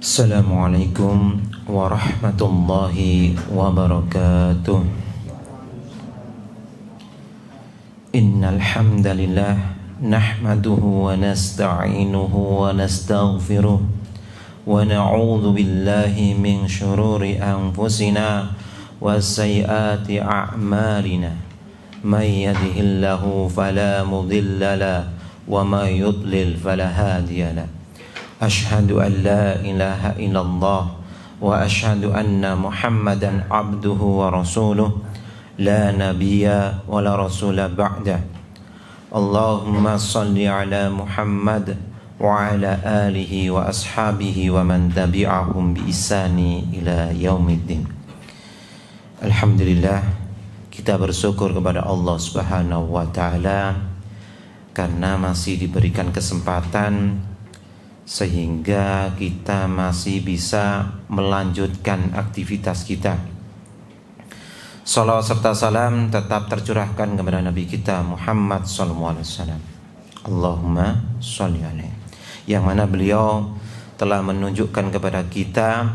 Assalamualaikum warahmatullahi wabarakatuh. Innal hamdalillah nahmaduhu wa nasta'inuhu wa nastaghfiruh wa na'udzu billahi min shururi anfusina wa sayyiati a'malina. May yahdihillahu fala mudilla lahu wa may yudlil fala hadiya lahu. Ashhadu an la ilaha illallah wa ashhadu anna Muhammadan abduhu wa rasuluh la nabiyya wa la rasula ba'dah. Allahumma salli ala Muhammad wa ala alihi wa ashabihi wa man tabi'ahum bi ihsani ila yaumiddin. Alhamdulillah, kita bersyukur kepada Allah Subhanahu wa taala karena masih diberikan kesempatan sehingga kita masih bisa melanjutkan aktivitas kita. Salawat serta salam tetap tercurahkan kepada Nabi kita Muhammad SAW. Allahumma sholli alaihi. Yang mana beliau telah menunjukkan kepada kita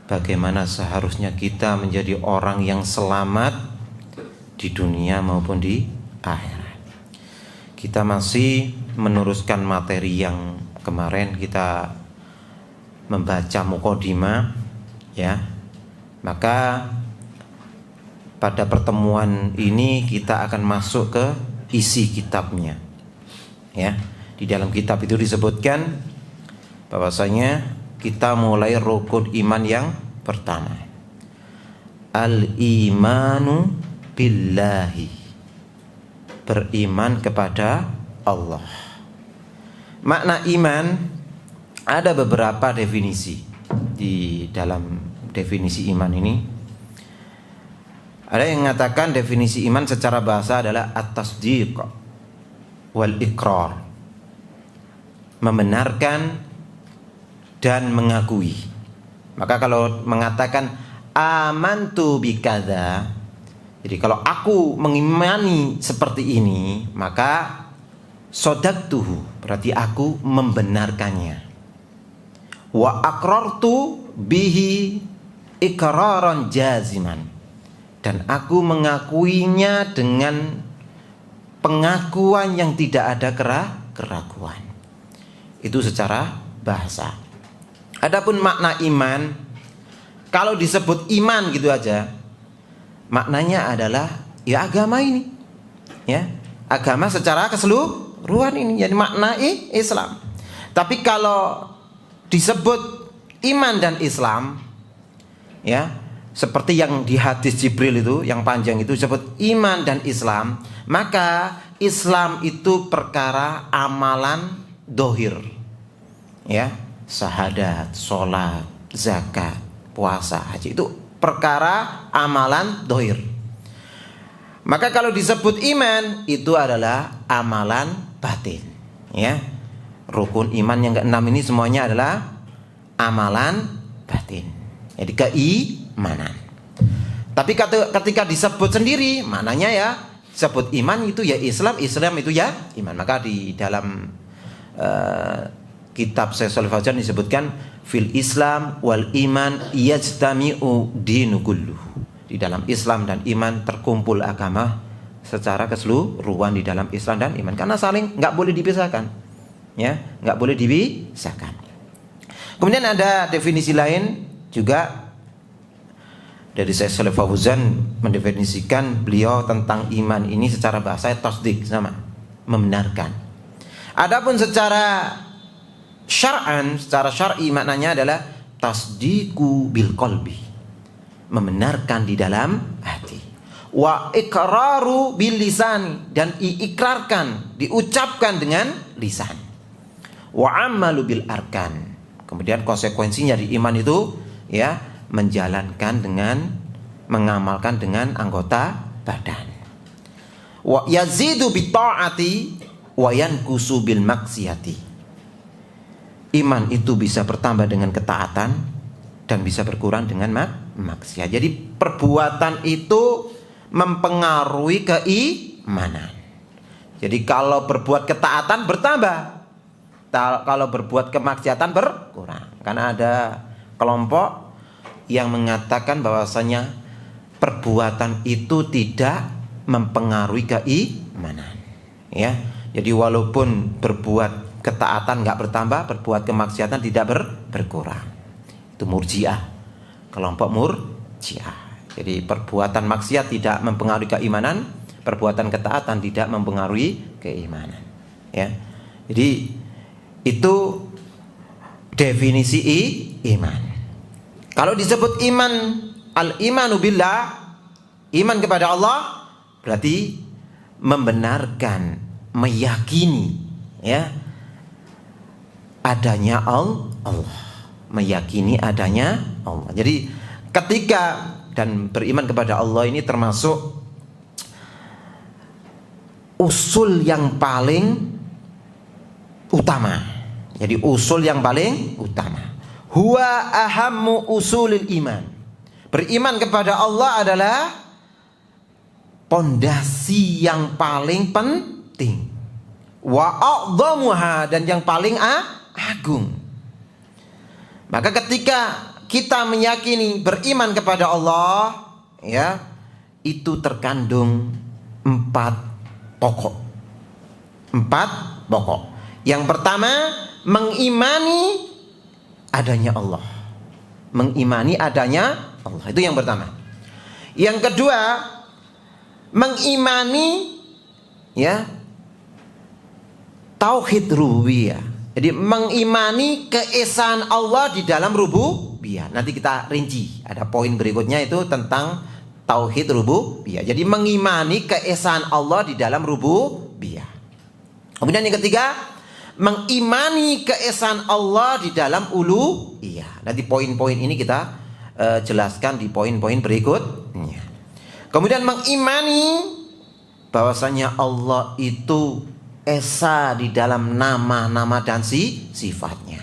bagaimana seharusnya kita menjadi orang yang selamat di dunia maupun di akhirat. Kita masih meneruskan materi yang kemarin kita membaca mukadimah, ya. Maka pada pertemuan ini kita akan masuk ke isi kitabnya, ya. Di dalam kitab itu disebutkan bahwasanya kita mulai rukun iman yang pertama, al-imanu billahi, beriman kepada Allah. Makna iman ada beberapa definisi. Di dalam definisi iman ini ada yang mengatakan definisi iman secara bahasa adalah at-tasdiq wal iqrar, membenarkan dan mengakui. Maka kalau mengatakan amantu bikadza, jadi kalau aku mengimani seperti ini, maka sodaktuhu, berarti aku membenarkannya. Wa aqrartu bihi iqraran jaziman, dan aku mengakuinya dengan pengakuan yang tidak ada keraguan. Itu secara bahasa. Adapun makna iman, kalau disebut iman gitu aja, maknanya adalah ya agama ini, ya, agama secara keseluruhan ini, jadi makna Islam. Tapi kalau disebut iman dan Islam, ya, seperti yang di hadis Jibril itu yang panjang itu disebut iman dan Islam, maka Islam itu perkara amalan dohir, ya, syahadat, sholat, zakat, puasa, haji, itu perkara amalan dohir. Maka kalau disebut iman, itu adalah amalan batin, ya. Rukun iman yang ke-6 ini semuanya adalah amalan batin, jadi keimanan. Tapi ketika disebut sendiri, maknanya ya sebut iman itu ya Islam, Islam itu ya iman. Maka di dalam kitab Syekh Shalih Fauzan disebutkan fil Islam wal iman yajtami'u dinu kulluhu. Di dalam Islam dan iman terkumpul agama secara keseluruhan di dalam Islam dan iman, karena saling nggak boleh dipisahkan, ya, nggak boleh dipisahkan. Kemudian ada definisi lain juga dari Syekh Shalih Fauzan, mendefinisikan beliau tentang iman ini secara bahasa tasdik, sama, membenarkan. Adapun secara syar'an, secara syar'i, maknanya adalah tasdiqu bil qalbi, membenarkan di dalam hati. Wa iqraru bil lisan, dan diikrarkan, diucapkan dengan lisan. Wa amalu bil arkan, kemudian konsekuensinya di iman itu, ya, menjalankan dengan, mengamalkan dengan anggota badan. Wa yazidu bit ta'ati wa yanqusu bil maksiyati. Iman itu bisa bertambah dengan ketaatan dan bisa berkurang dengan maksiat. Jadi perbuatan itu mempengaruhi keimanan. Jadi kalau berbuat ketaatan bertambah, kalau berbuat kemaksiatan berkurang. Karena ada kelompok yang mengatakan bahwasanya perbuatan itu tidak mempengaruhi keimanan. Ya, jadi walaupun berbuat ketaatan nggak bertambah, berbuat kemaksiatan tidak berkurang. Itu Murji'ah, kelompok Murji'ah. Jadi perbuatan maksiat tidak mempengaruhi keimanan, perbuatan ketaatan tidak mempengaruhi keimanan. Ya, jadi itu definisi iman. Kalau disebut iman, al-imanu billah, iman kepada Allah, berarti membenarkan, meyakini, ya, adanya Allah, meyakini adanya Allah. Jadi ketika dan beriman kepada Allah ini termasuk usul yang paling utama. Jadi usul yang paling utama. Huwa ahammu usulil iman. Beriman kepada Allah adalah pondasi yang paling penting, wa a'dhamuha, dan yang paling agung. Maka ketika kita meyakini beriman kepada Allah, ya, itu terkandung 4 pokok. 4 pokok. Yang pertama, mengimani adanya Allah. Mengimani adanya Allah, itu yang pertama. Yang kedua, mengimani, ya, tauhid rububiyah. Jadi mengimani keesaan Allah di dalam rububiyah. Nanti kita rinci, ada poin berikutnya itu tentang tauhid rububiyah. Jadi mengimani keesaan Allah di dalam rububiyah. Kemudian yang ketiga, mengimani keesaan Allah di dalam uluhiyah. Nanti poin-poin ini kita jelaskan di poin-poin berikutnya. Kemudian mengimani bahwasanya Allah itu esa di dalam nama-nama dan sifatnya.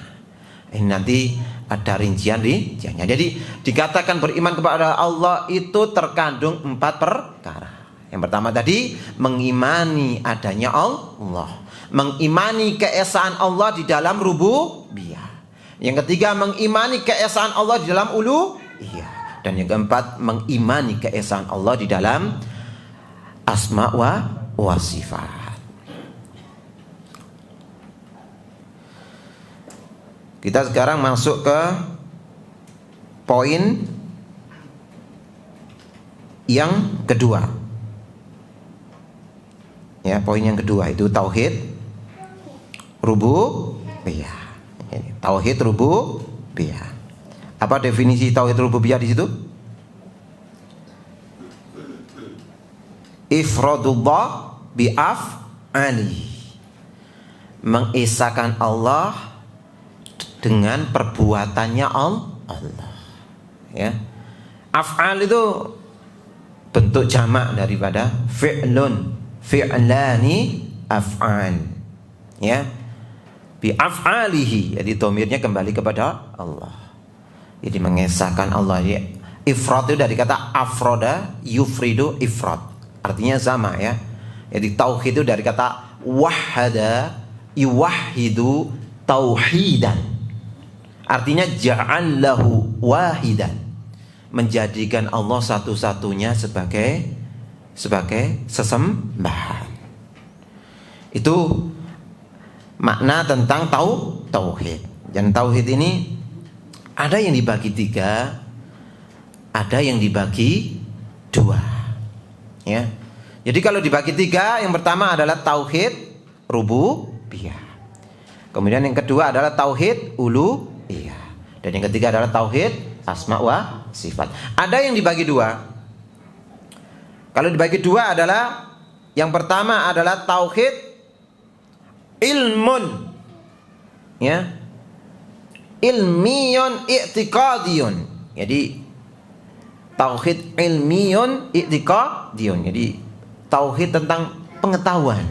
Ini nanti ada rinciannya. Jadi dikatakan beriman kepada Allah itu terkandung 4 perkara. Yang pertama tadi, mengimani adanya Allah, mengimani keesaan Allah di dalam rububiyah. Yang ketiga, mengimani keesaan Allah di dalam uluhiyah. Dan yang keempat, mengimani keesaan Allah di dalam asma wa sifat. Kita sekarang masuk ke poin yang kedua. Ya, poin yang kedua itu tauhid rububiyah. Tauhid rububiyah. Apa definisi tauhid rububiyah di situ? Ifradullah bi'af'ali, mengesahkan Allah dengan perbuatannya Allah. Ya, af'al itu bentuk jamak daripada fi'lun, fi'lani, af'al. Ya, bi'af'alihi, jadi domirnya kembali kepada Allah. Jadi mengesahkan Allah. Ya, ifrad itu dari kata afroda yufridu ifrad, artinya sama, ya. Jadi tauhid itu dari kata wahada yuwahidu tauhidan, artinya ja'allahu wahidan, menjadikan Allah satu-satunya sebagai sesembahan. Itu makna tentang tauhid. Dan tauhid ini ada yang dibagi 3, ada yang dibagi 2. Ya. Jadi kalau dibagi 3, yang pertama adalah tauhid rububiyah. Kemudian yang kedua adalah tauhid uluhiyah. Dan yang ketiga adalah tauhid asma wa sifat. Ada yang dibagi 2. Kalau dibagi 2 adalah, yang pertama adalah tauhid ilmun, ya, ilmiyun i'tiqadiyun. Jadi tauhid ilmiyun i'tiqadiyun. Jadi tauhid tentang pengetahuan,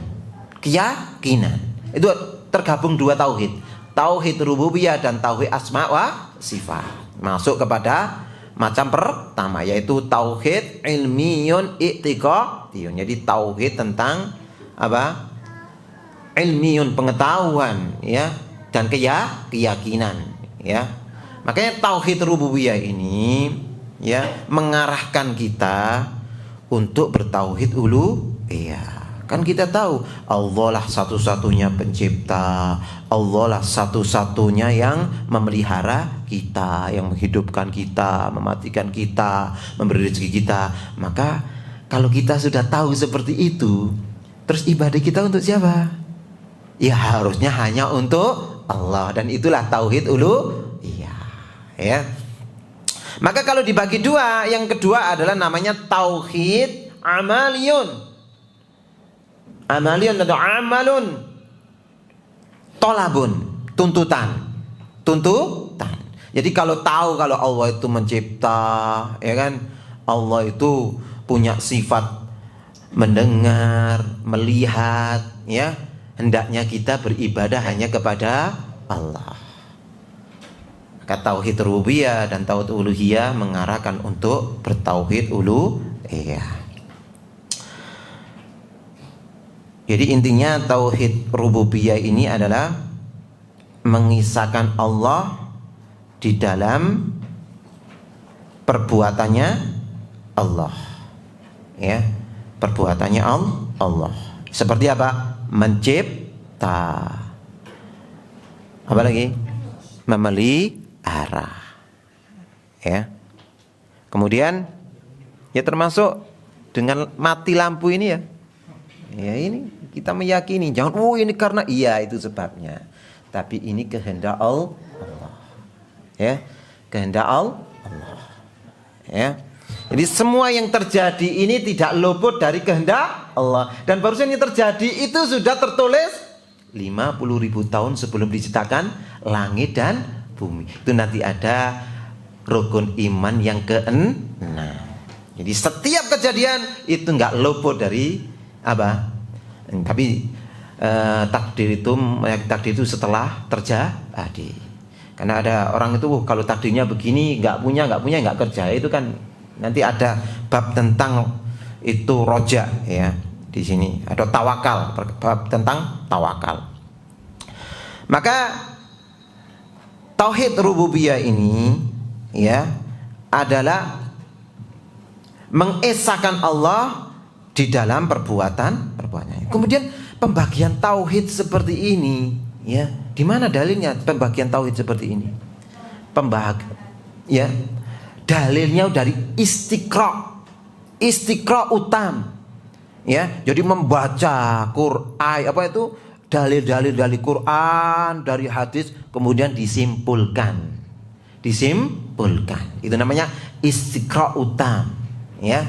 keyakinan. Itu tergabung 2 tauhid. Tauhid rububiyah dan tauhid asma wa sifat. Masuk kepada macam pertama, yaitu tauhid ilmiyun i'tiqadiyun. Jadi tauhid tentang apa? Ilmiyun, pengetahuan, ya, dan keyakinan, ya. Makanya tauhid rububiyah ini ya mengarahkan kita untuk bertauhid uluhiyah. Kan kita tahu Allah lah satu-satunya pencipta, Allah lah satu-satunya yang memelihara kita, yang menghidupkan kita, mematikan kita, memberi rezeki kita. Maka kalau kita sudah tahu seperti itu, terus ibadah kita untuk siapa? Ya harusnya hanya untuk Allah, dan itulah tauhid uluhiyah, ya. Maka kalau dibagi dua, yang kedua adalah namanya tauhid amaliyun. Amaliyun atau amalun, tolabun, tuntutan. Jadi kalau tahu kalau Allah itu mencipta, ya kan, Allah itu punya sifat mendengar, melihat, ya, hendaknya kita beribadah hanya kepada Allah. Maka tauhid rububiyah dan tauhid uluhiyah mengarahkan untuk bertauhid uluhiyah. Jadi intinya tauhid rububiyah ini adalah mengisahkan Allah di dalam perbuatannya Allah, ya, perbuatannya Allah. Seperti apa? Mencipta. Apa lagi? Memelihara, ya. Kemudian ya termasuk dengan mati lampu ini ya. Ya ini kita meyakini, jangan ini karena iya itu sebabnya, tapi ini kehendak Allah, ya, kehendak Allah, ya. Jadi semua yang terjadi ini tidak luput dari kehendak Allah, dan barusan yang terjadi itu sudah tertulis 50.000 tahun sebelum diciptakan langit dan bumi. Itu nanti ada rukun iman yang ke-6. Jadi setiap kejadian itu nggak luput dari apa? Tapi takdir itu setelah terjadi. Karena ada orang itu kalau takdirnya begini, nggak punya nggak kerja, itu kan nanti ada bab tentang itu roja, ya, di sini ada tawakal, bab tentang tawakal. Maka tauhid rububiyah ini ya adalah mengesahkan Allah di dalam perbuatannya. Kemudian pembagian tauhid seperti ini, ya, di mana dalilnya pembagian tauhid seperti ini? Ya, dalilnya dari istiqra utam, ya. Jadi membaca Quran, apa itu dalil-dalil dari Quran, dari hadis, kemudian disimpulkan. Itu namanya istiqra utam, ya.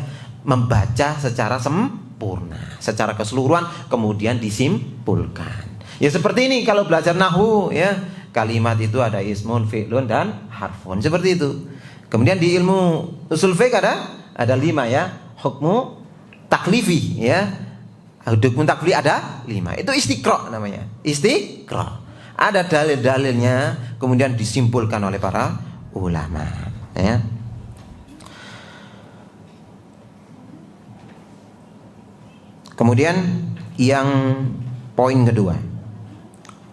Membaca secara sempurna, secara keseluruhan, kemudian disimpulkan. Ya seperti ini kalau belajar nahwu, ya, kalimat itu ada ismun, fi'lun, dan harfun, seperti itu. Kemudian di ilmu usul fiqh ada 5, ya, hukmu taklifi, ya, hukmu taklifi ada 5. Itu istiqra namanya, istiqra. Ada dalil-dalilnya, kemudian disimpulkan oleh para ulama, ya. Kemudian yang poin kedua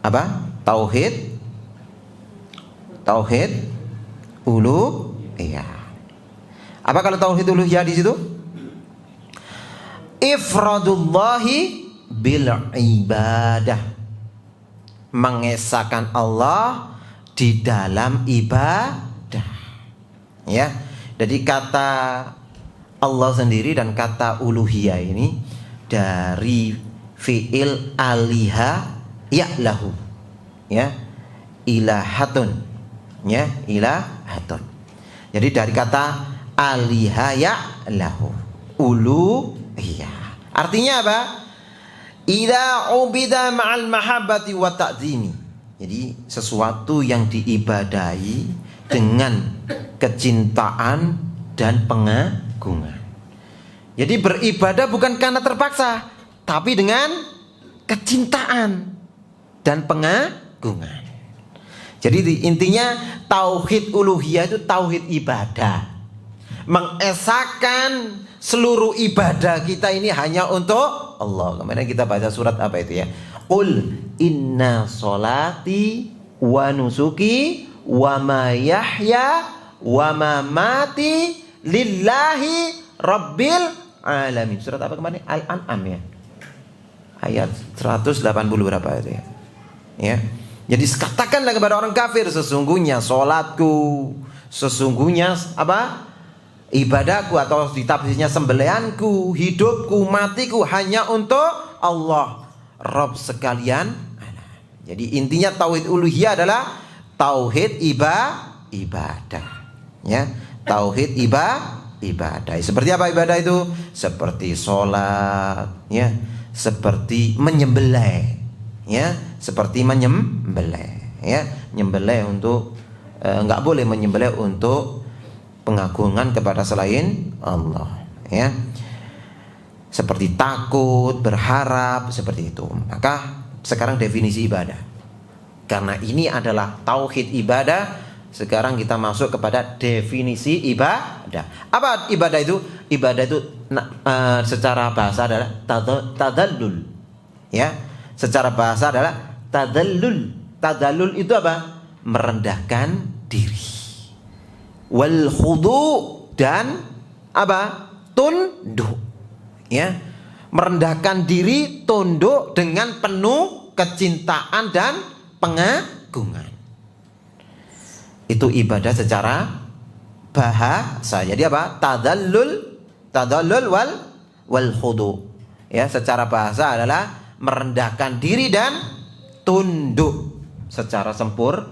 apa? Tauhid uluhiyah. Apa kalau tauhid uluhiyah di situ? Ifradullahi bil ibadah. Mengesahkan Allah di dalam ibadah. Ya. Jadi kata Allah sendiri dan kata uluhiyah ini dari fi'il aliha ya'lahu, ya, ilahatun, ya, ilahatun. Jadi dari kata aliha ya'lahu, uluhiyah. Artinya apa? Idza ubida ma'al mahabbati wa ta'zimi. Jadi sesuatu yang diibadahi dengan kecintaan dan pengagungan. Jadi beribadah bukan karena terpaksa, tapi dengan kecintaan dan pengagungan. Jadi intinya tauhid uluhiyah itu tauhid ibadah. Mengesahkan seluruh ibadah kita ini hanya untuk Allah. Kemarin kita baca surat apa itu, ya? Qul inna sholati wa nusuki wa mayahya wa mamati lillahi rabbil alamin. Surat apa kemarin? Al-An'am ya. Ayat 180 berapa itu ya? Ya. Jadi katakanlah kepada orang kafir, sesungguhnya salatku, sesungguhnya apa? Ibadahku, atau ditafsirnya sembelihanku, hidupku, matiku hanya untuk Allah, Rabb sekalian. Jadi intinya tauhid uluhiyah adalah tauhid ibadah. Ya, tauhid ibadah. Seperti apa ibadah itu? Seperti sholat, ya, seperti menyembelih, ya, seperti menyembelih, ya, menyembelih untuk nggak boleh menyembelih untuk pengagungan kepada selain Allah, ya, seperti takut, berharap, seperti itu. Maka sekarang definisi ibadah, karena ini adalah tauhid ibadah. Sekarang kita masuk kepada definisi ibadah. Apa ibadah itu? Ibadah itu secara bahasa adalah tadallul, ya, secara bahasa adalah tadallul. Tadallul itu apa? Merendahkan diri. Wal khudu, dan apa? Tunduk, ya, merendahkan diri, tunduk dengan penuh kecintaan dan pengagungan. Itu ibadah secara bahasa. Jadi apa? Tadallul wal khudu, ya, secara bahasa adalah merendahkan diri dan tunduk secara sempurna.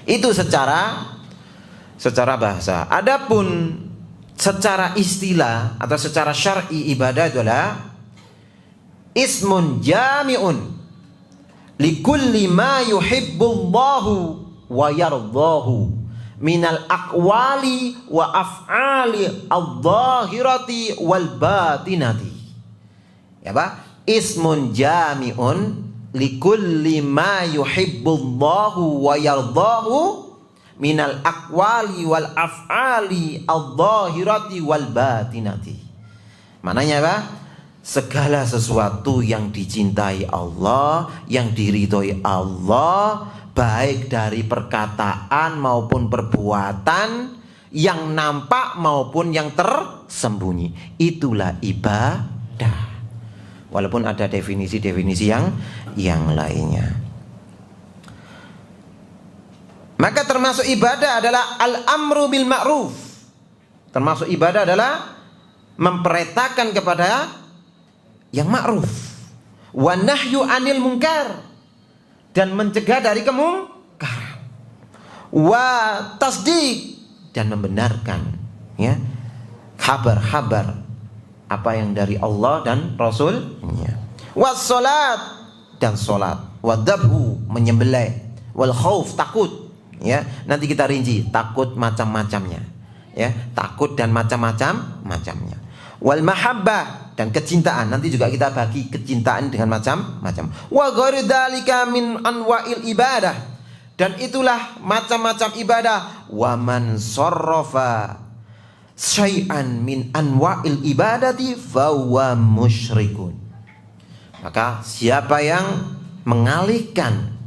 Itu secara bahasa. Adapun secara istilah atau secara syar'i, ibadah adalah ismun jami'un likulli ma yuhibbullahu wa yardahu minal aqwali wa af'ali adh-dhahirati wal batinati. Ya, Pak? Ismun jami'un likulli ma yuhibbullahu wa yardahu minal aqwali wal af'ali adh-dhahirati wal batinati. Maknanya apa? Segala sesuatu yang dicintai Allah, yang diridhoi Allah, baik dari perkataan maupun perbuatan, yang nampak maupun yang tersembunyi, itulah ibadah. Walaupun ada definisi-definisi yang lainnya. Maka termasuk ibadah adalah al-amru bil ma'ruf. Termasuk ibadah adalah memperintahkan kepada yang ma'ruf, wa nahyu anil munkar, dan mencegah dari kemungkaran, wa tasdiq, dan membenarkan, ya, kabar-kabar apa yang dari Allah dan Rasulnya, was salat, dan salat, wa dabhu, menyembelih, wal khauf, takut. Ya, nanti kita rinci takut macam-macamnya, ya, takut dan macamnya. Wal mahabbah, dan kecintaan, nanti juga kita bagi kecintaan dengan macam-macam. Wa ghairu dzalika min anwa'il ibadah, dan itulah macam-macam ibadah. Wa man sarrafa syai'an min anwa'il ibadati fa huwa musyrikun. Maka siapa yang mengalihkan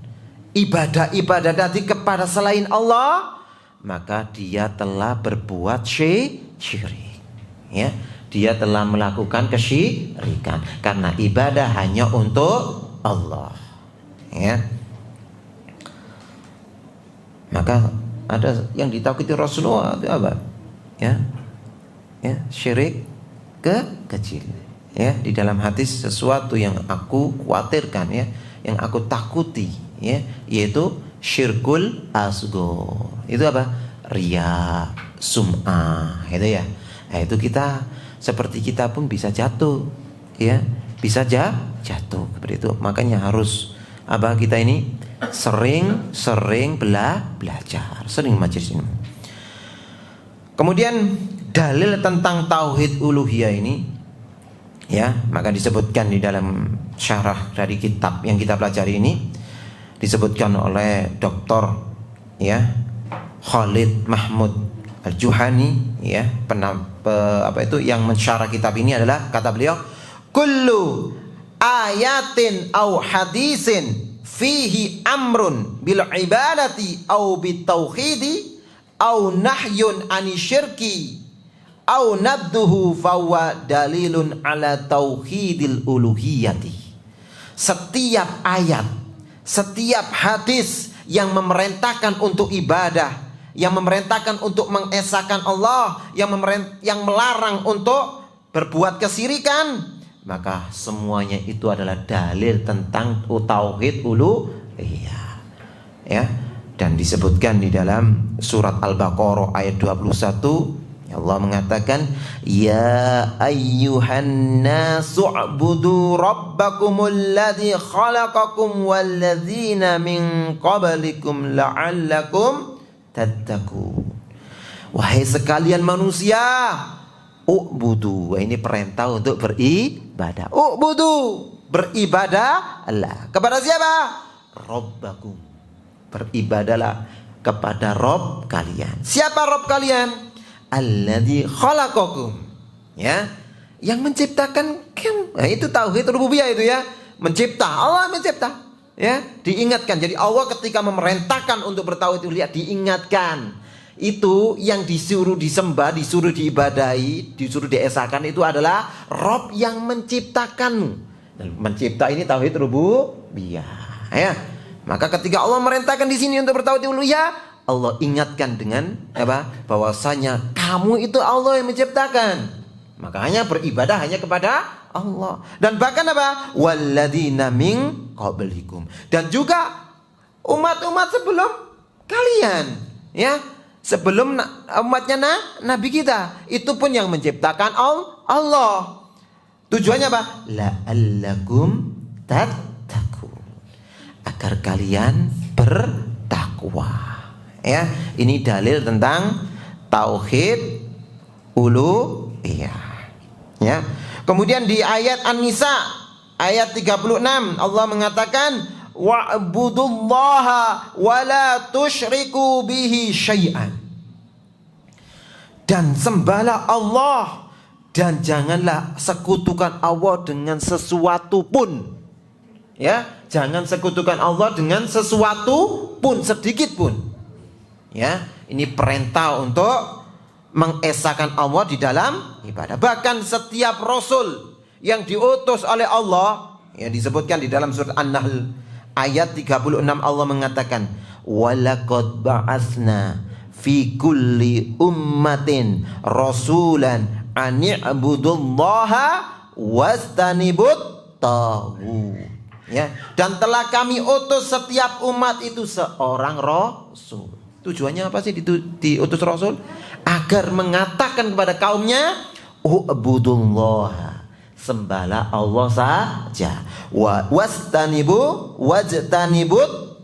ibadah-ibadah tadi kepada selain Allah, maka dia telah berbuat syirik, ya, dia telah melakukan kesyirikan, karena ibadah hanya untuk Allah, ya. Maka ada yang ditakuti Rasulullah itu apa? Ya, syirik kecil, ya. Di dalam hadis, sesuatu yang aku khawatirkan, ya, yang aku takuti, ya, yaitu syirkul asghar. Itu apa? Riya, sum'ah, itu ya. Nah, itu kita, seperti kita pun bisa jatuh, ya, bisa jatuh seperti itu. Makanya harus apa, kita ini sering belajar, sering majelis ilmu. Kemudian dalil tentang tauhid uluhiyah ini, ya, maka disebutkan di dalam syarah dari kitab yang kita pelajari ini, disebutkan oleh Dr. ya Khalid Mahmud Al-Juhani, ya, yang mensyarah kitab ini adalah, kata beliau, kullu ayatin au hadisin fihi amrun bil ibadati au bit tauhidi au nahyun ani syirki au nabduhu fawa dalilun ala tauhidil uluhiyati. Setiap ayat, setiap hadis yang memerintahkan untuk ibadah, yang memerintahkan untuk mengesahkan Allah, yang melarang untuk berbuat kesyirikan, maka semuanya itu adalah dalil tentang tauhid uluhiyah. Ya, dan disebutkan di dalam surat Al-Baqarah ayat 21, Allah mengatakan, ya ayyuhan nasu u'budu rabbakumul ladzi khalaqakum walladzina min qablikum la'allakum tattaqun. Wahai sekalian manusia, u'budu. Ini perintah untuk beribadah. U'budu, beribadah Allah. Kepada siapa? Rabbakum. Beribadahlah kepada Rabb kalian. Siapa Rabb kalian? Alladzi khalaqakum, ya, yang menciptakan kamu. Nah, itu tauhid rububiyah itu ya, mencipta. Allah mencipta, ya, diingatkan. Jadi Allah ketika memerintahkan untuk bertauhid uluhiyah diingatkan. Itu yang disuruh disembah, disuruh diibadahi, disuruh diesahkan itu adalah Rabb yang menciptakanmu. Dan mencipta ini tauhid rububiyah, ya. Maka ketika Allah memerintahkan di sini untuk bertauhid uluhiyah, Allah ingatkan dengan apa? Bahwasanya kamu itu Allah yang menciptakan. Makanya beribadah hanya kepada Allah. Dan bahkan apa? Walladzina min qablikum. Dan juga umat-umat sebelum kalian, ya. Sebelum umatnya Nabi kita, itu pun yang menciptakan Allah. Tujuannya apa? La'allakum tattaqun. Agar kalian bertakwa. Ya, ini dalil tentang tauhid uluhiyah. Ya. Kemudian di ayat An-Nisa ayat 36 Allah mengatakan wa'budullaha wa la tusyriku bihi syai'an. Dan sembahlah Allah dan janganlah sekutukan Allah dengan sesuatu pun. Ya, jangan sekutukan Allah dengan sesuatu pun, sedikit pun. Ya, ini perintah untuk mengesahkan Allah di dalam ibadah. Bahkan setiap rasul yang diutus oleh Allah, ya, disebutkan di dalam surat An-Nahl ayat 36 Allah mengatakan, walaqad ba'atsna fi kulli ummatin rasulan an i'budullaha wastanibut taghut. Ya, dan telah kami utus setiap umat itu seorang rasul. Tujuannya apa sih diutus Rasul? Agar mengatakan kepada kaumnya, u'budullaha, sembahlah Allah saja. Wajtanibut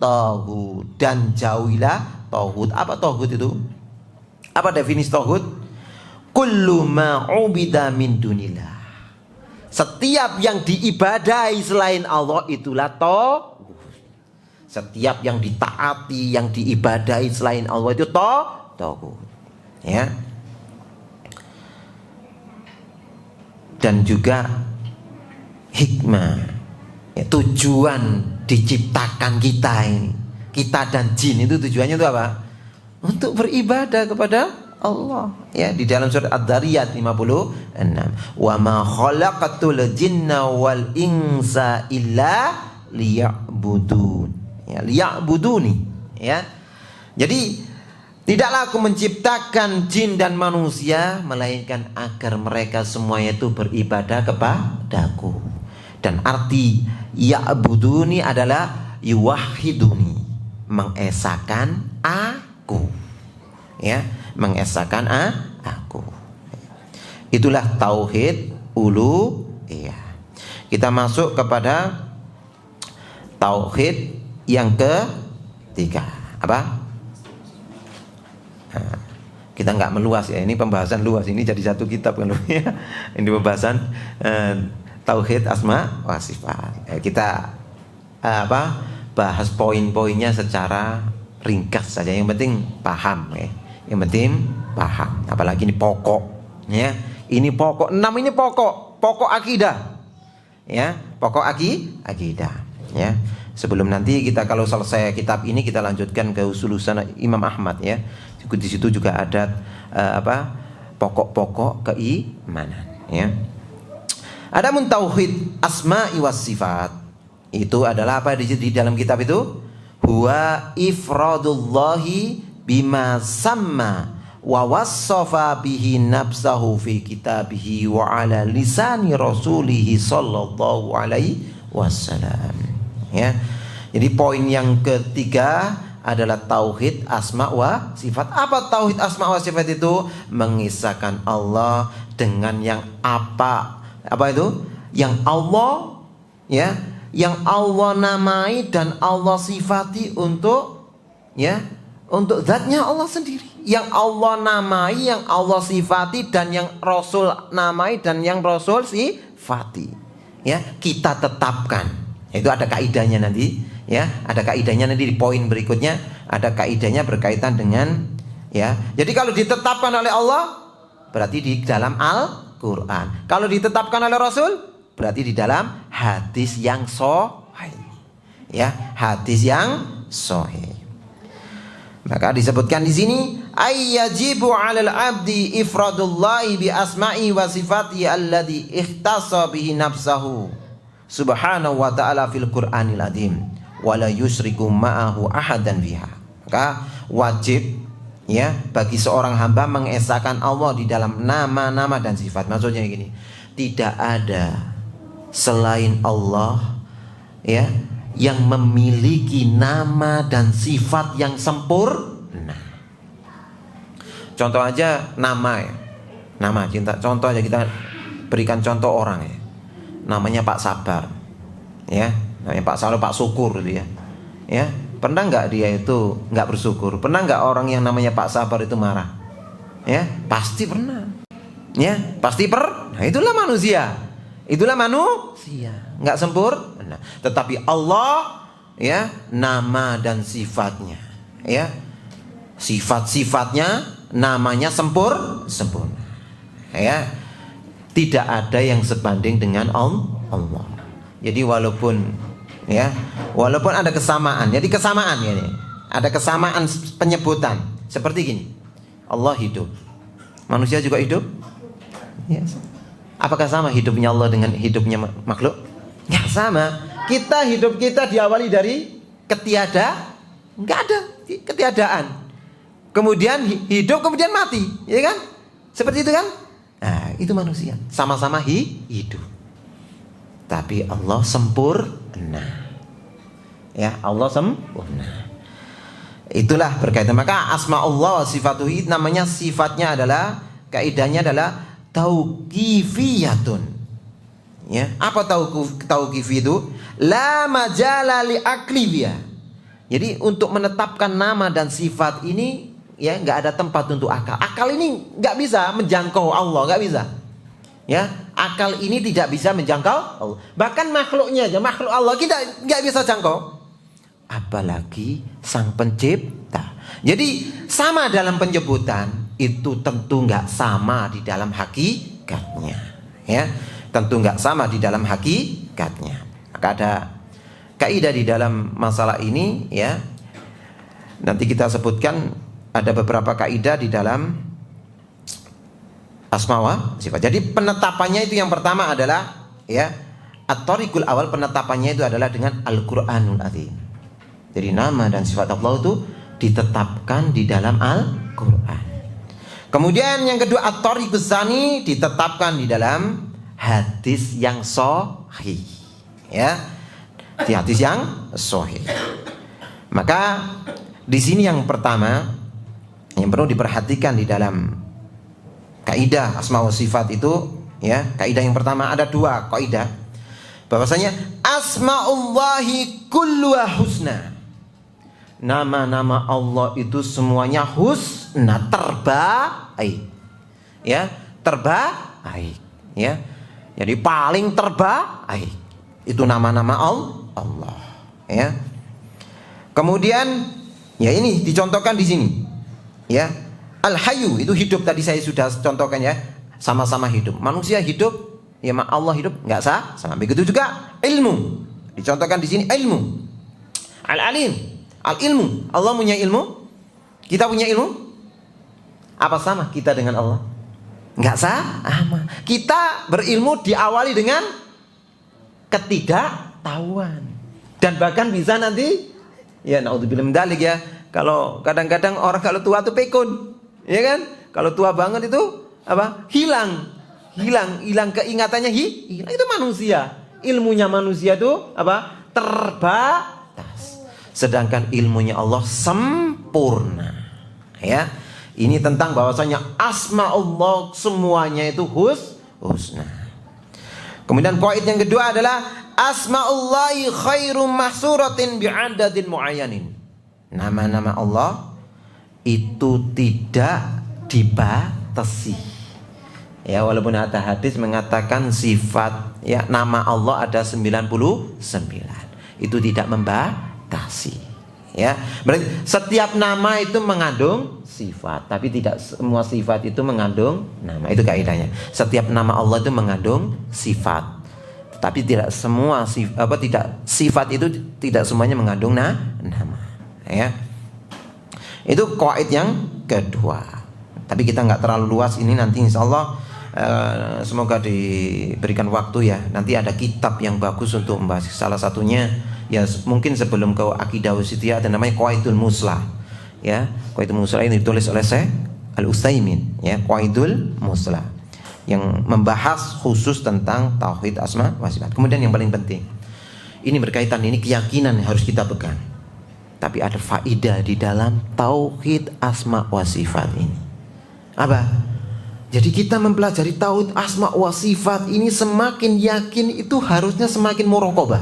taghut, dan jauhilah taghut. Apa taghut itu? Apa definisi taghut? Kullu ma ubida min dunillah. Setiap yang diibadahi selain Allah itulah taghut. Setiap yang ditaati, yang diibadahi selain Allah itu taghut. Ya. Dan juga hikmah, ya, tujuan diciptakan kita ini, kita dan jin itu tujuannya itu apa? Untuk beribadah kepada Allah. Ya, di dalam surat Ad-Dariyat 56. Wa ma khalaqatul jinna wal insa illa liya'budun. Ya, liya'buduni, ya. Jadi tidaklah aku menciptakan jin dan manusia melainkan agar mereka semuanya itu beribadah kepadaku. Dan arti ya'buduni adalah yuwahhiduni, mengesahkan aku. Ya, mengesahkan aku. Itulah tauhid uluhiyah. Kita masuk kepada tauhid yang ketiga. Apa? Nah, kita nggak meluas ya. Ini pembahasan luas. Ini jadi satu kitab kan ya. Ini pembahasan tauhid asma wa sifat. Kita bahas poin-poinnya secara ringkas saja. Yang penting paham ya. Yang penting paham. Apalagi ini pokok ya. Ini pokok 6 ini pokok akidah. Ya, pokok akidah ya. Sebelum nanti kita kalau selesai kitab ini kita lanjutkan ke Usulusan Imam Ahmad ya. Di situ juga ada pokok-pokok keimanan ya. Adapun tauhid asma'i was sifat itu adalah apa di dalam kitab itu? Huwa ifradullahi bima samma wa wassafa bihi nafsahu fi kitabihi wa ala lisani rasulihi sallallahu alaihi wasallam. Ya. Jadi poin yang ketiga adalah tauhid asma wa sifat. Apa tauhid asma wa sifat itu? Mengisahkan Allah dengan yang apa itu? Yang Allah ya, yang Allah namai dan Allah sifati untuk zatnya Allah sendiri. Yang Allah namai, yang Allah sifati, dan yang Rasul namai dan yang Rasul sifati. Ya, kita tetapkan. Itu ada kaidahnya nanti, ya. Ada kaidahnya nanti di poin berikutnya. Ada kaidahnya berkaitan dengan ya. Jadi kalau ditetapkan oleh Allah berarti di dalam Al-Qur'an. Kalau ditetapkan oleh Rasul berarti di dalam hadis yang sahih. Ya, hadis yang sahih. Maka disebutkan di sini ayyajibu 'alal 'abdi ifradullahi bi asma'i wa sifati alladhi ikhtassa bihi nafsahu subhanahu wa ta'ala fil Qur'anil azim wa la yusyriku ma'ahu ahadan biha. Maka wajib ya bagi seorang hamba mengesahkan Allah di dalam nama-nama dan sifat. Maksudnya gini, tidak ada selain Allah ya yang memiliki nama dan sifat yang sempurna. Contoh aja nama ya. Nama cinta. Contoh aja kita berikan contoh orang ya. Namanya Pak Sabar. Ya, namanya Pak Sabar, Pak Syukur dia. Ya, pernah enggak dia itu enggak bersyukur? Pernah enggak orang yang namanya Pak Sabar itu marah? Ya, pasti pernah. Ya, pasti pernah. Nah, itulah manusia. Itulah manusia. Enggak sempurna. Tetapi Allah ya, nama dan sifatnya ya. Sifat-sifatnya, namanya sempurna. Ya. Tidak ada yang sebanding dengan Allah. Jadi walaupun ada kesamaan. Jadi kesamaan ya. Ada kesamaan penyebutan. Seperti gini. Allah hidup. Manusia juga hidup? Yes. Apakah sama hidupnya Allah dengan hidupnya makhluk? Ya sama. Hidup kita diawali dari enggak ada ketiadaan. Kemudian hidup, kemudian mati, ya kan? Seperti itu kan? Nah, itu manusia. Sama-sama hidup. Tapi Allah sempurna. Ya, Allah sempurna. Itulah berkaitan. Maka asma Allah sifatuhi namanya sifatnya adalah kaidahnya adalah tauqifiyatun. Ya, apa tauqifi itu? La majala li aklibiyah. Jadi untuk menetapkan nama dan sifat ini ya nggak ada tempat untuk akal. Akal ini nggak bisa menjangkau Allah, nggak bisa. Ya, akal ini tidak bisa menjangkau Allah. Bahkan makhluknya aja, makhluk Allah kita nggak bisa jangkau. Apalagi Sang Pencipta. Jadi sama dalam penyebutan itu tentu nggak sama di dalam hakikatnya. Ya, tentu nggak sama di dalam hakikatnya. Maka ada kaidah di dalam masalah ini ya. Nanti kita sebutkan. Ada beberapa kaidah di dalam asma wa sifat. Jadi penetapannya itu yang pertama adalah ya at-thariqul awal, penetapannya itu adalah dengan Al-Qur'anul Azim. Jadi nama dan sifat Allah itu ditetapkan di dalam Al-Qur'an. Kemudian yang kedua at-thariqus tsani ditetapkan di dalam hadis yang sahih. Ya. Di hadis yang sahih. Maka di sini yang pertama yang perlu diperhatikan di dalam kaidah asma wa sifat itu ya, kaidah yang pertama ada dua kaidah. Bahwasanya asmaullahi kulluha husna. Nama-nama Allah itu semuanya husna, terbaik. Ya, terbaik, ya. Jadi paling terbaik. Itu nama-nama Allah, ya. Kemudian ya ini dicontohkan di sini. Ya, Al-Hayyu itu hidup, tadi saya sudah contohkan ya, sama-sama hidup. Manusia hidup, ya Allah hidup, nggak sah sama. Begitu juga ilmu, dicontohkan di sini ilmu. Al-alim, al-ilmu. Allah punya ilmu, kita punya ilmu. Apa sama kita dengan Allah? Enggak sama. Kita berilmu diawali dengan ketidaktahuan. Dan bahkan bisa nanti, ya naudzubillah min dzalik ya. Kalau kadang-kadang orang kalau tua itu pikun, ya kan? Kalau tua banget itu apa? Hilang keingatannya, hilang. Itu manusia. Ilmunya manusia itu apa? Terbatas. Sedangkan ilmunya Allah sempurna. Ya. Ini tentang bahwasanya asma Allah semuanya itu husna. Kemudian poin yang kedua adalah asmaullahi khairum mahsuratin bi'adadin muayyanin. Nama-nama Allah itu tidak dibatasi. Ya, walaupun ada hadis mengatakan sifat ya nama Allah ada 99, itu tidak membatasi. Ya, berarti setiap nama itu mengandung sifat, tapi tidak semua sifat itu mengandung nama. Itu kaidahnya. Setiap nama Allah itu mengandung sifat, tapi tidak semua sifat itu tidak semuanya mengandung nama. Ya, itu qaid yang kedua. Tapi kita nggak terlalu luas ini, nanti insya Allah semoga diberikan waktu ya. Nanti ada kitab yang bagus untuk membahas. Salah satunya ya mungkin sebelum ke akidah wasitiyah ada namanya Qaidul Muslah. Ya, Qaidul Muslah ini ditulis oleh Syekh Al-Utsaimin, ya, Qaidul Muslah yang membahas khusus tentang tauhid asma wa sifat. Kemudian yang paling penting, ini berkaitan, ini keyakinan yang harus kita pegang. Tapi ada faidah di dalam tauhid asma wa sifat ini. Apa? Jadi kita mempelajari tauhid asma wa sifat ini semakin yakin itu harusnya semakin muraqabah.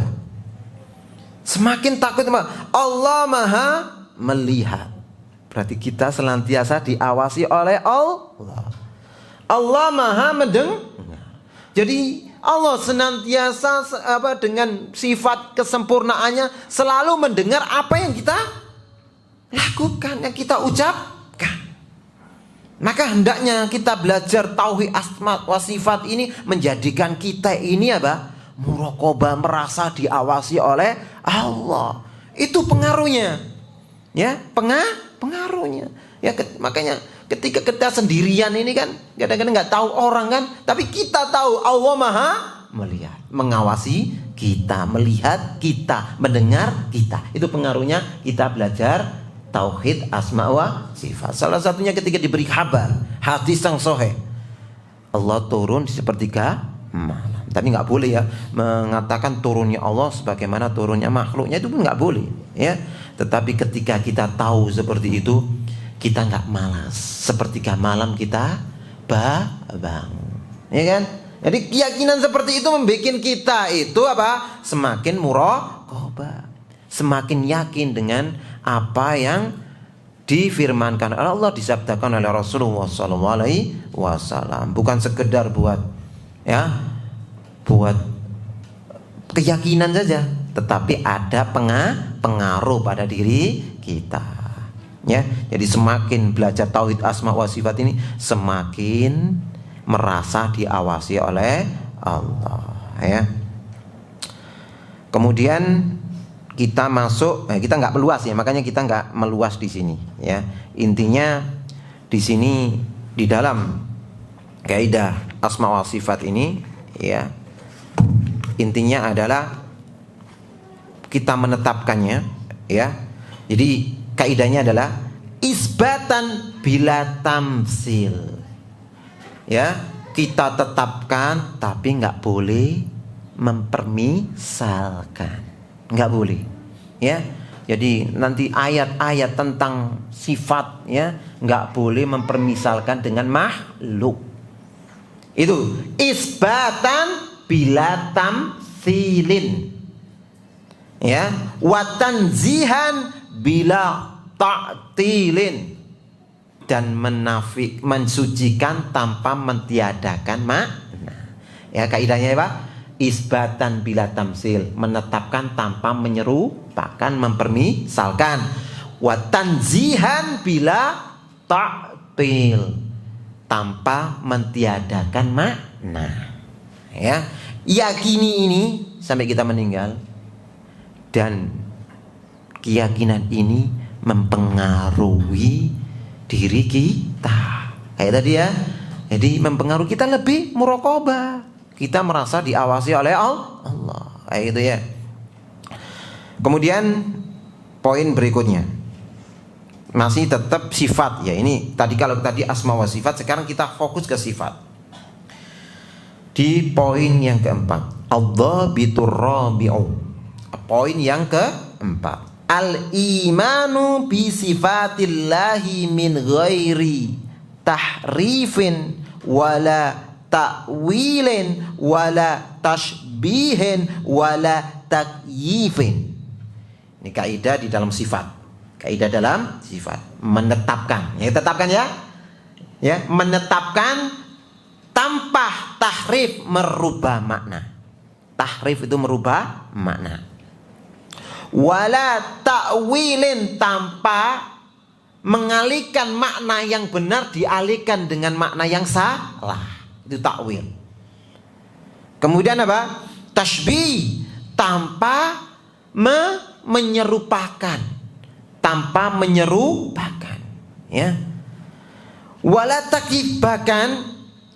Semakin takut Allah Maha melihat. Berarti kita senantiasa diawasi oleh Allah. Allah Maha mendengar. Jadi Allah senantiasa dengan sifat kesempurnaannya selalu mendengar apa yang kita lakukan, yang kita ucapkan. Maka hendaknya kita belajar tauhid asma wa sifat ini menjadikan kita ini muraqabah, merasa diawasi oleh Allah. Itu pengaruhnya. Ya, pengaruhnya. Ya, makanya ketika kita sendirian ini kan kadang-kadang nggak tahu orang kan, tapi kita tahu Allah Maha melihat, mengawasi kita, melihat kita, mendengar kita. Itu pengaruhnya kita belajar tauhid asma wa sifat. Salah satunya ketika diberi kabar hadis yang sahih, Allah turun di sepertiga malam. Tapi nggak boleh ya mengatakan turunnya Allah sebagaimana turunnya makhluknya, itu pun nggak boleh ya. Tetapi ketika kita tahu seperti itu, kita nggak malas. Sepertiga malam kita bangun, ya kan? Jadi keyakinan seperti itu membuat kita itu semakin muraqabah, semakin yakin dengan apa yang difirmankan oleh Allah, disabdakan oleh Rasulullah SAW. Bukan sekedar buat keyakinan saja, tetapi ada pengaruh pada diri kita. Ya, jadi semakin belajar tauhid asma wa sifat ini semakin merasa diawasi oleh Allah. Ya. Kemudian kita masuk, kita nggak meluas ya, makanya kita nggak meluas di sini. Ya, intinya di sini di dalam kaidah asma wa sifat ini, ya, intinya adalah kita menetapkannya, ya. Jadi kaidahnya adalah isbatan bila tamsil. Ya, kita tetapkan tapi nggak boleh mempermisalkan, nggak boleh. Ya, jadi nanti ayat-ayat tentang sifat ya nggak boleh mempermisalkan dengan makhluk. Itu isbatan bila tamsilin, ya, watanzihan bila ta'tilin, dan mensucikan tanpa mentiadakan makna. Ya, kaidahnya apa? Isbatan bila tamsil, menetapkan tanpa menyerupakan, mempermisalkan. Watanzihan bila ta'til, tanpa mentiadakan makna. Ya, yakini ini sampai kita meninggal, dan keyakinan ini mempengaruhi diri kita. Kayak tadi ya. Jadi mempengaruhi kita lebih muraqabah. Kita merasa diawasi oleh Allah. Kayak gitu ya. Kemudian poin berikutnya. Masih tetap sifat ya. Ini kalau tadi asma wa sifat, sekarang kita fokus ke sifat. Di poin yang keempat, adzabitur rabi'u. Poin yang keempat, al-imanu bi sifatillahi min ghairi tahrifin wala ta'wilin wala tashbihin wala takyifin. Ini kaidah di dalam sifat. Kaidah dalam sifat, menetapkan. Ya, tetapkan ya. Ya, menetapkan tanpa tahrif, merubah makna. Tahrif itu merubah makna. Wala ta'wilin, tanpa mengalihkan makna yang benar dialihkan dengan makna yang salah. Itu ta'wil. Kemudian apa? Tashbih, tanpa menyerupakan. Tanpa menyerupakan, ya. Wala takyif, bahkan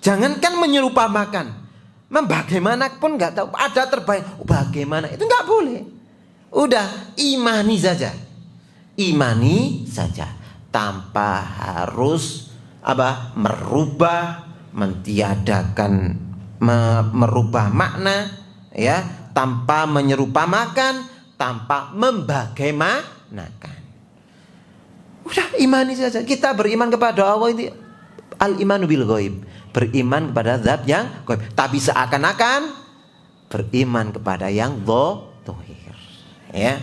jangankan menyerupakan, bagaimanapun nggak tahu, ada terbaik, bagaimana itu nggak boleh. Udah imani saja, tanpa harus merubah, mentiadakan, merubah makna, ya, tanpa menyerupakan, tanpa membagaimanakan. Udah imani saja. Kita beriman kepada Allah ini al-imanu bil ghaib, beriman kepada zat yang ghaib, tapi seakan-akan beriman kepada yang zahir, ya.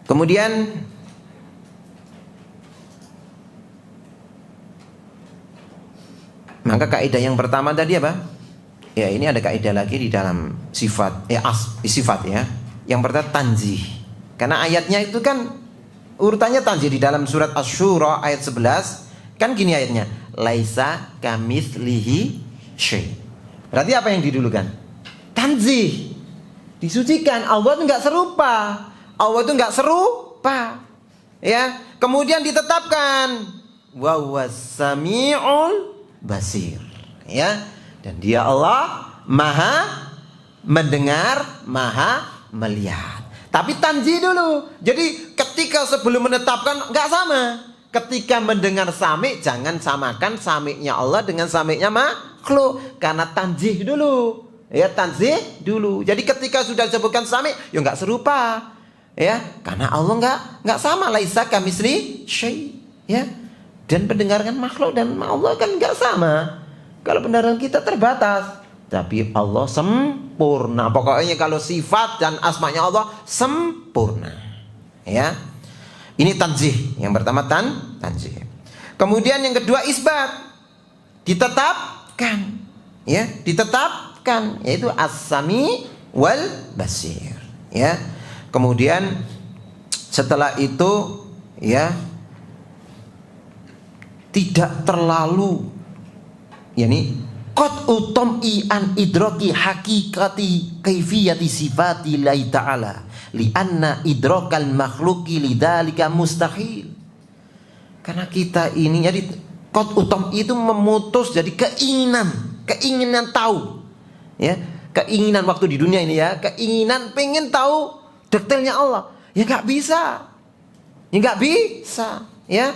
Kemudian maka kaidah yang pertama tadi apa? Ya, ini ada kaidah lagi di dalam sifat, sifat ya. Yang pertama tanzih. Karena ayatnya itu kan urutannya tanzih di dalam surat Asy-Syura ayat 11. Kan gini ayatnya, laisa kamitslihi syai'. Berarti apa yang didulukan? Tanzih. Disucikan, Allah itu enggak serupa. Allah itu enggak serupa. Ya, kemudian ditetapkan wa huwas samiul basir. Ya, dan dia Allah Maha mendengar, Maha melihat. Tapi tanzih dulu. Jadi ketika sebelum menetapkan enggak sama. Ketika mendengar sami, jangan samakan sami'nya Allah dengan sami'nya makhluk, karena tanzih dulu. Ya, tanzih dulu. Jadi ketika sudah disebutkan sami, ya enggak serupa. Ya, karena Allah enggak sama, laisa kamitsli syai', ya. Dan pendengaran makhluk dan Allah kan enggak sama. Kalau pendengaran kita terbatas, tapi Allah sempurna. Pokoknya kalau sifat dan asmanya Allah sempurna. Ya. Ini tanzih. Yang pertama tanzih. Kemudian yang kedua isbat. Ditetapkan. Ya, ditetapkan, yaitu as-sami wal basir. Ya. Kemudian setelah itu, ya, tidak terlalu, yakni qad utam'i an idraki hakikati kaifiyati sifati lillahi ta'ala lianna idrakal makhluqi lidzalika mustahil. Karena kita ini jadi qad utam'i itu memutus, jadi keinginan tahu. Ya, keinginan waktu di dunia ini, ya, keinginan pengen tahu detailnya Allah. Ya enggak bisa. Ya enggak bisa, ya.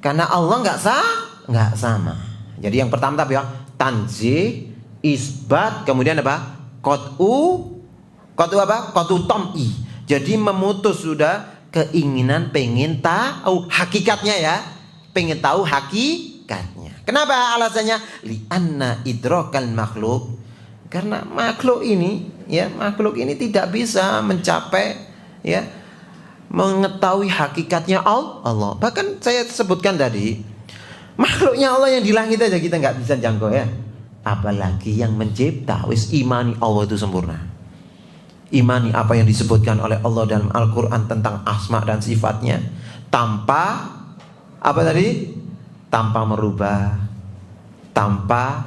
Karena Allah enggak sama. Jadi yang pertama tapi ya, tanzih, isbat, kemudian apa? Qat'u apa? Qat'u tam'i. Jadi memutus sudah keinginan pengen tahu hakikatnya, ya. Pengen tahu hakikatnya. Kenapa alasannya? Li'anna idrakal makhluk. Karena makhluk ini, ya, makhluk ini tidak bisa mencapai, ya, mengetahui hakikatnya Allah. Bahkan saya sebutkan tadi, makhluknya Allah yang di langit aja kita nggak bisa jangkau, ya. Apalagi yang mencipta. Wis imani Allah itu sempurna. Imani apa yang disebutkan oleh Allah dalam Al-Quran tentang asma dan sifatnya, tanpa apa tadi? Tanpa merubah, tanpa,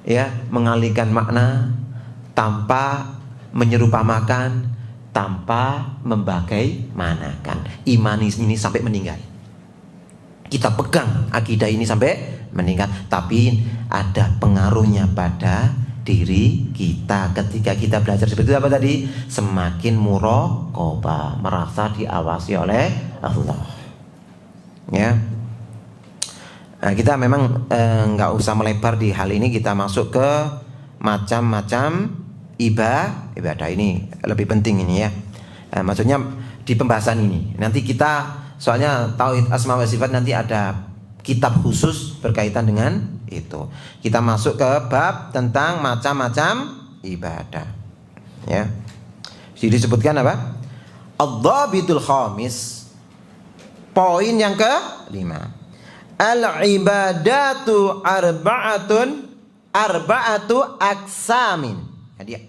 ya, mengalihkan makna, tanpa menyerupakan, tanpa membagaimanakan. Iman ini sampai meninggal. Kita pegang akidah ini sampai meninggal, tapi ada pengaruhnya pada diri kita ketika kita belajar seperti itu. Apa tadi? Semakin muraqabah, merasa diawasi oleh Allah. Ya. Nah, kita memang nggak usah melebar di hal ini. Kita masuk ke macam-macam ibadah. Ini lebih penting ini ya. Maksudnya di pembahasan ini. Nanti kita, soalnya tauhid asma wa sifat nanti ada kitab khusus berkaitan dengan itu. Kita masuk ke bab tentang macam-macam ibadah. Ya. Jadi disebutkan apa? Ad-dhabitul khamis. Poin yang ke-5. Al-ibadatu arba'atu aksamin. Jadi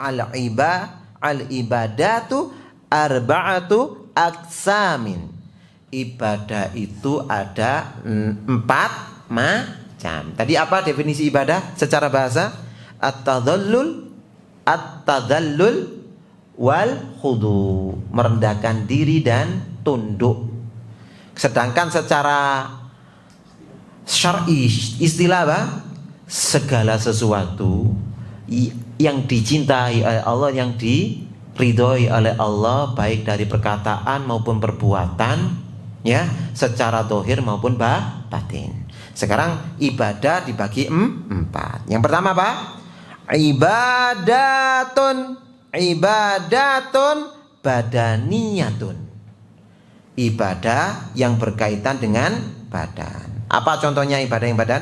al-ibadatu arba'atu aksamin. Ibadah itu ada 4 macam. Tadi apa definisi ibadah secara bahasa? At-tadallul wal khudu, merendahkan diri dan tunduk. Sedangkan secara syar'i istilah apa? Segala sesuatu yang dicintai oleh Allah, yang diridhoi oleh Allah, baik dari perkataan maupun perbuatan, ya, secara zahir maupun batin. Sekarang ibadah dibagi 4. Yang pertama apa? Ibadatun badaniyatun. Ibadah yang berkaitan dengan badan. Apa contohnya ibadah yang badan?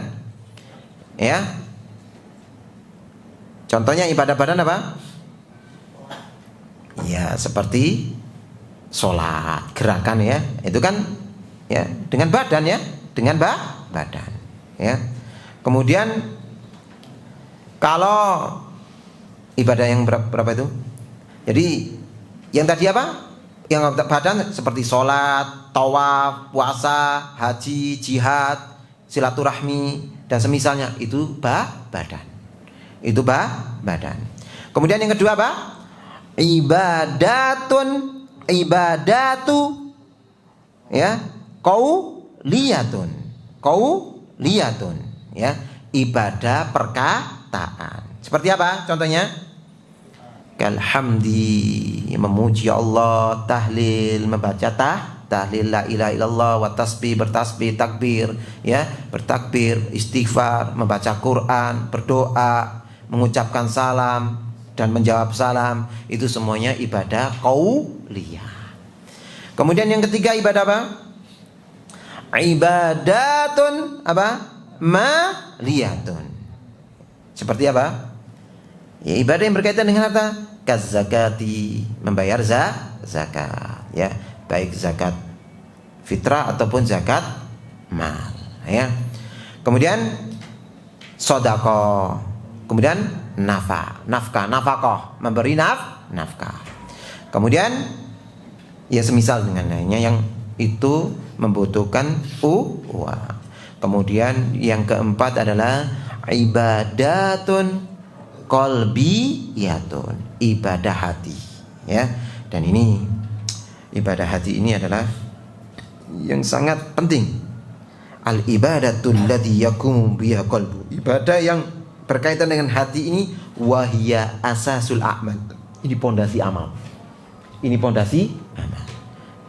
Ya. Contohnya ibadah badan apa? Ya, seperti sholat, gerakan ya. Itu kan ya dengan badan ya, dengan badan ya. Kemudian kalau ibadah yang berapa itu? Jadi yang tadi apa? Yang badan seperti sholat, tawaf, puasa, haji, jihad, silaturahmi dan semisalnya, itu badan. Itu badan. Kemudian yang kedua apa? Ibadatu ya, qauliyatun ya, ibadah perkataan. Seperti apa contohnya? Kalhamdi, memuji Allah, tahlil, membaca tahlil la ilaha illallah, wa tasbih, bertasbih, takbir ya, bertakbir, istighfar, membaca Quran, berdoa, mengucapkan salam dan menjawab salam. Itu semuanya ibadah qauliyah. Kemudian yang ketiga ibadah apa? Ibadatun apa? Maliyatun. Seperti apa? Ya, ibadah yang berkaitan dengan harta. Kazakati, membayar zakat ya, baik zakat fitrah ataupun zakat mal ya. Kemudian sedekah, kemudian nafkah, memberi nafkah. Kemudian ya semisal dengan lainnya yang itu membutuhkan uang. Kemudian yang keempat adalah ibadatun qalbiyatun, ibadah hati ya. Dan ini ibadah hati ini adalah yang sangat penting. Al ibadatul ladzi yaqumu biha qalbu, ibadah yang berkaitan dengan hati ini, wahia asasul a'mal, ini pondasi amal. Ini pondasi amal.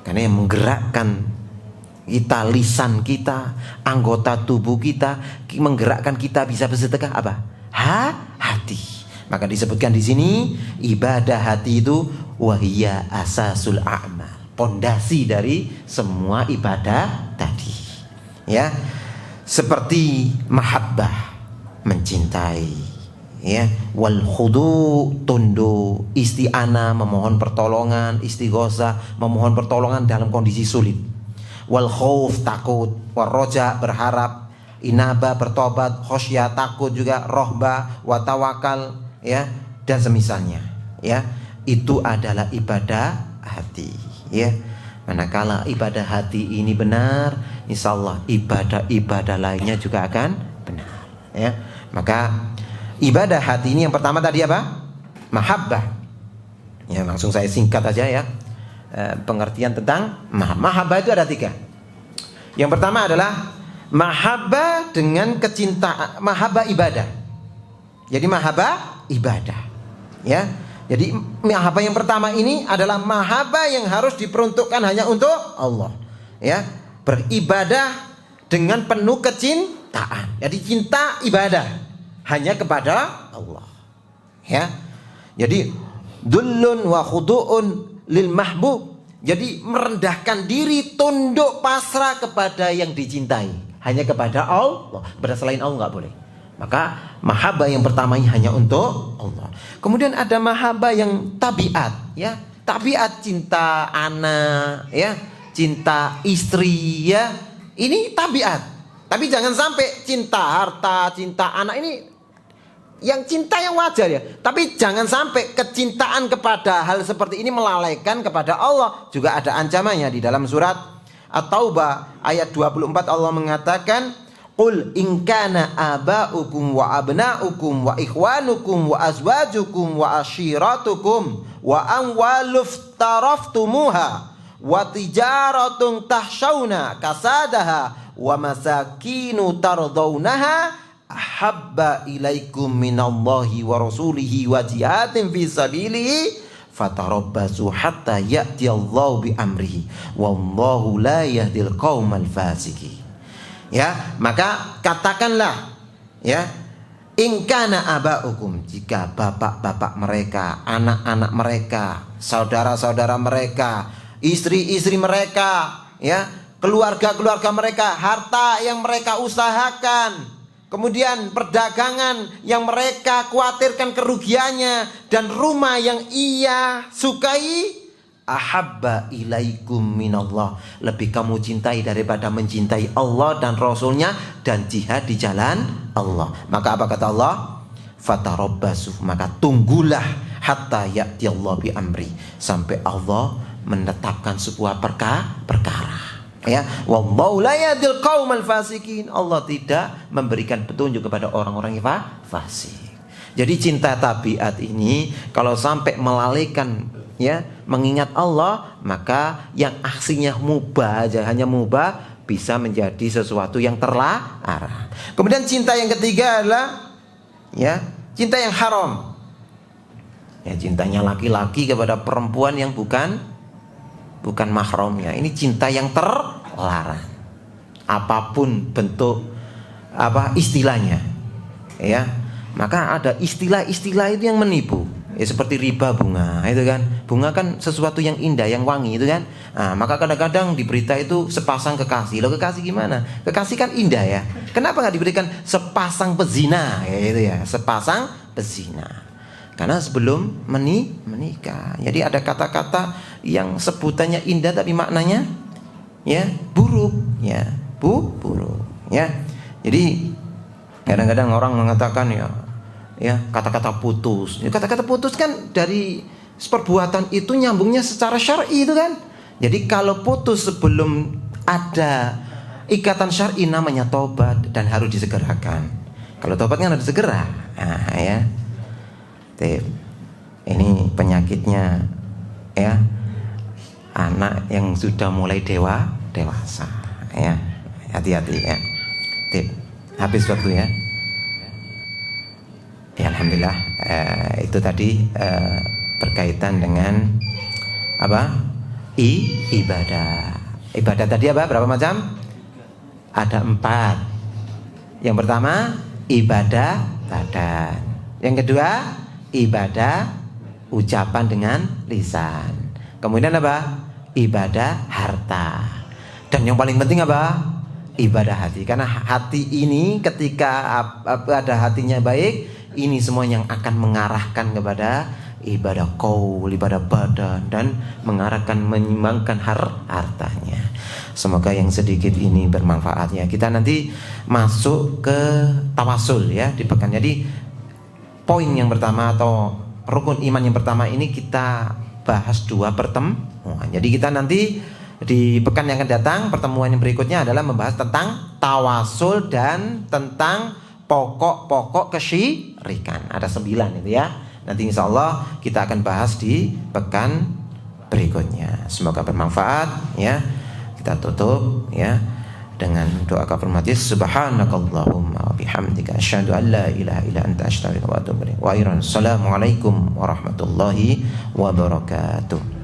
Karena yang menggerakkan kita, lisan kita, anggota tubuh kita, menggerakkan kita bisa bersedekah apa? Hati. Maka disebutkan di sini ibadah hati itu wahia asasul a'mal, pondasi dari semua ibadah tadi. Ya. Seperti mahabbah, mencintai, ya, wal khudu, tunduk, isti'anah, memohon pertolongan, istighosah, memohon pertolongan dalam kondisi sulit, wal khauf, takut, wal roja, berharap, inaba, bertobat, khosyah, takut juga, rohbah, wa tawakal ya, dan semisalnya ya. Itu adalah ibadah hati ya. Manakala ibadah hati ini benar, insyaallah ibadah-ibadah lainnya juga akan benar ya. Maka ibadah hati ini yang pertama tadi apa? Mahabbah. Ya, langsung saya singkat aja ya. Pengertian tentang mahabbah itu ada 3. Yang pertama adalah mahabbah dengan kecintaan, mahabbah ibadah. Jadi mahabbah ibadah. Ya. Jadi mahabbah yang pertama ini adalah mahabbah yang harus diperuntukkan hanya untuk Allah. Ya. Beribadah dengan penuh kecintaan. Jadi cinta ibadah hanya kepada Allah. Ya. Jadi dullun wa khudu'un lil mahbub. Jadi merendahkan diri, tunduk pasrah kepada yang dicintai, hanya kepada Allah. Kepada selain Allah nggak boleh. Maka mahabbah yang pertama ini hanya untuk Allah. Kemudian ada mahabbah yang tabiat, ya. Tabiat cinta anak, ya, cinta istri, ya. Ini tabiat. Tapi jangan sampai cinta harta, cinta anak ini yang cinta yang wajar ya. Tapi jangan sampai kecintaan kepada hal seperti ini melalaikan kepada Allah. Juga ada ancamannya di dalam surat At-Taubah ayat 24 Allah mengatakan, "Qul in kana aba'ukum wa abna'ukum wa ikhwanukum wa azwajukum wa ashiratukum wa amwaluf taraftumuha wa tijaratun tahshawna kasadaha wa masakinu tardawnaha ahabba ilaikum minallahi wa rasulihi wa jihadin fi sabilihi fatarabbasu hatta ya'tiyallahu bi amrihi wallahu la yahdil qaumal fasiqin." Ya, maka katakanlah, ya, in kana aba'ukum, jika bapak-bapak mereka, anak-anak mereka, saudara-saudara mereka, istri-istri mereka, ya, keluarga-keluarga mereka, harta yang mereka usahakan, kemudian perdagangan yang mereka khawatirkan kerugiannya, dan rumah yang ia sukai, ahabba ilaikum minallah, lebih kamu cintai daripada mencintai Allah dan Rasulnya dan jihad di jalan Allah. Maka apa kata Allah? Fatarabbasu, maka tunggulah hatta ya'tiyallahu bi amri, sampai Allah menetapkan sebuah perkara. Ya, wallahu la yahdil qaumal fasikin. Allah tidak memberikan petunjuk kepada orang-orang yang fasik. Jadi cinta tabiat ini kalau sampai melalaikan, ya, mengingat Allah, maka yang aksinya mubah aja, hanya mubah, bisa menjadi sesuatu yang terlarang. Kemudian cinta yang ketiga adalah, ya, cinta yang haram. Ya, cintanya laki-laki kepada perempuan yang bukan mahramnya. Ini cinta yang terlarang. Apapun bentuk istilahnya, ya. Maka ada istilah-istilah itu yang menipu. Ya, seperti riba bunga, itu kan. Bunga kan sesuatu yang indah, yang wangi, itu kan. Nah, maka kadang-kadang di berita itu sepasang kekasih. Loh, kekasih gimana? Kekasih kan indah ya. Kenapa nggak diberikan sepasang pezina? Ya, itu ya, sepasang pezina. Karena sebelum menikah. Jadi ada kata-kata yang sebutannya indah tapi maknanya, ya, buruk, ya, buruk, ya. Jadi kadang-kadang orang mengatakan, ya, kata-kata putus. Ya, kata-kata putus kan dari perbuatan itu nyambungnya secara syar'i itu kan. Jadi kalau putus sebelum ada ikatan syar'i namanya tobat dan harus disegerakan. Kalau tobat kan harus segera. Nah, ya. Ini penyakitnya, ya, anak yang sudah mulai dewasa, ya. Hati-hati ya. Habis waktu ya. Ya, alhamdulillah, itu tadi berkaitan dengan apa? Ibadah. Ibadah tadi apa? Berapa macam? Ada 4. Yang pertama ibadah badan. Yang kedua ibadah ucapan dengan lisan. Kemudian apa? Ibadah harta. Dan yang paling penting apa? Ibadah hati. Karena hati ini ketika ada hatinya baik, ini semua yang akan mengarahkan kepada ibadah qaul, ibadah badan, dan mengarahkan menyimbangkan hartanya. Semoga yang sedikit ini bermanfaat ya. Kita nanti masuk ke tawasul ya di pekan. Jadi poin yang pertama atau rukun iman yang pertama ini kita bahas 2 pertemuan. Jadi kita nanti di pekan yang akan datang, pertemuan yang berikutnya adalah membahas tentang tawasul dan tentang pokok-pokok kesyirikan. Ada 9 itu ya. Nanti insya Allah kita akan bahas di pekan berikutnya. Semoga bermanfaat ya. Kita tutup ya dengan doa kafaratif. Subhanakallahumma wa bihamdika asyhadu an la ilaha illa anta astaghfiruka wa atubu ilaik. Wa assalamualaikum warahmatullahi wabarakatuh.